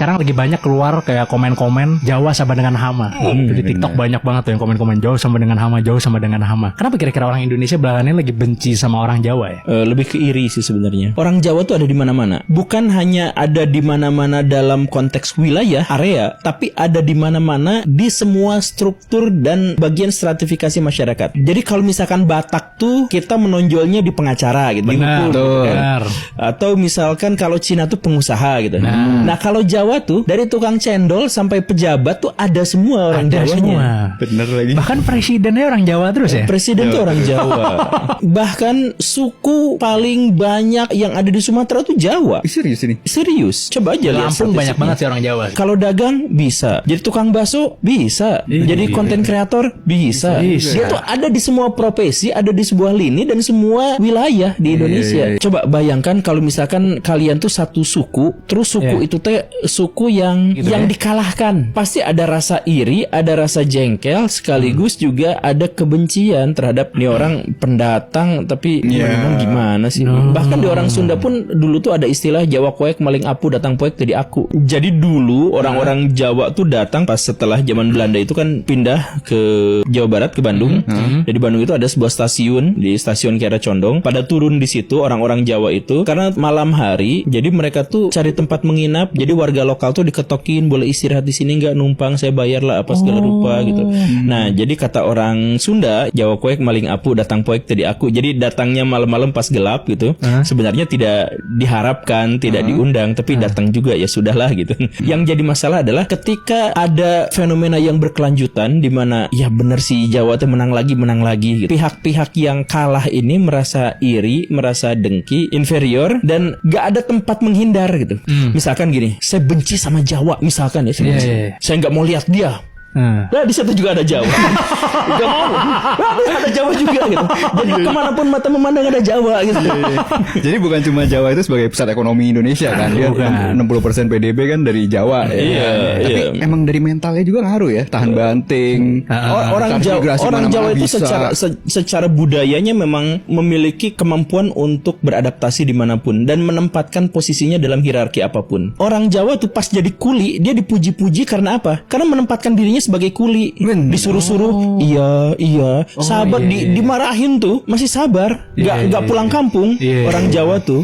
sekarang lagi banyak keluar kayak komen-komen Jawa sama dengan hama. Di TikTok banyak banget tuh yang komen-komen Jawa sama dengan hama, Jawa sama dengan hama. Kenapa kira-kira orang Indonesia belakangan ini lagi benci sama orang Jawa ya? Lebih ke iri sih sebenarnya. Orang Jawa tuh ada di mana-mana. Bukan hanya ada di mana-mana dalam konteks wilayah, area, tapi ada di mana-mana di semua struktur dan bagian stratifikasi masyarakat. Jadi kalau misalkan Batak tuh kita menonjolnya di pengacara gitu. Benar, benar. Atau misalkan kalau Cina tuh pengusaha gitu. Nah kalau Jawa tuh dari tukang cendol sampai pejabat tuh ada semua orang Ada Jawanya. semua. Bener lagi. Bahkan presidennya orang Jawa terus ya? Presiden tuh orang Jawa. Bahkan suku paling banyak yang ada di Sumatera tuh Jawa. Serius ini? Serius. Coba aja lihat Lampung banyak statistiknya. banget sih orang Jawa. Kalau dagang bisa, jadi tukang bakso bisa, jadi konten kreator bisa. Dia tuh ada di semua profesi, ada di sebuah lini dan semua wilayah di Indonesia. Coba bayangkan kalau misalkan kalian tuh satu suku, terus suku itu teh suku yang dikalahkan. Pasti ada rasa iri, ada rasa jengkel, sekaligus juga ada kebencian terhadap nih orang pendatang tapi gimana sih? Bahkan di orang Sunda pun dulu tuh ada istilah Jawa koek maling apu datang poek jadi aku. Jadi dulu orang-orang Jawa tuh datang pas setelah zaman Belanda itu kan pindah ke Jawa Barat ke Bandung. Jadi Bandung itu ada sebuah stasiun di stasiun Kiara Condong. Pada turun di situ orang-orang Jawa itu karena malam hari, jadi mereka tuh cari tempat menginap. Jadi warga lokal tuh diketokin boleh istirahat di sini nggak, numpang saya bayar lah apa segala rupa gitu. Nah jadi kata orang Sunda Jawa koek maling apu datang poek jadi aku. Jadi datangnya malam-malam pas gelap gitu. Sebenarnya tidak diharapkan, tidak diundang, tapi datang juga ya sudahlah gitu. Yang jadi masalah adalah ketika ada fenomena yang berkelanjutan di mana ya benar sih Jawa tuh menang lagi gitu. Pihak-pihak yang kalah ini merasa iri, merasa dengki, inferior dan gak ada tempat menghindar gitu. Misalkan gini, saya benci sama Jawa misalkan ya, saya nggak mau lihat dia. Nah di situ juga ada Jawa. Gak mau. Ada Jawa juga gitu. Jadi kemanapun mata memandang ada Jawa gitu. Jadi bukan cuma Jawa itu sebagai pusat ekonomi Indonesia kan. Dia 60% PDB kan dari Jawa. Tapi emang dari mentalnya juga ngaruh ya. Tahan banting. Orang Jawa itu secara budayanya memang memiliki kemampuan untuk beradaptasi dimanapun dan menempatkan posisinya dalam hierarki apapun. Orang Jawa tuh pas jadi kuli dia dipuji-puji karena apa? Karena menempatkan dirinya sebagai kuli. Disuruh-suruh iya sahabat dimarahin tuh masih sabar, nggak pulang kampung. Orang Jawa tuh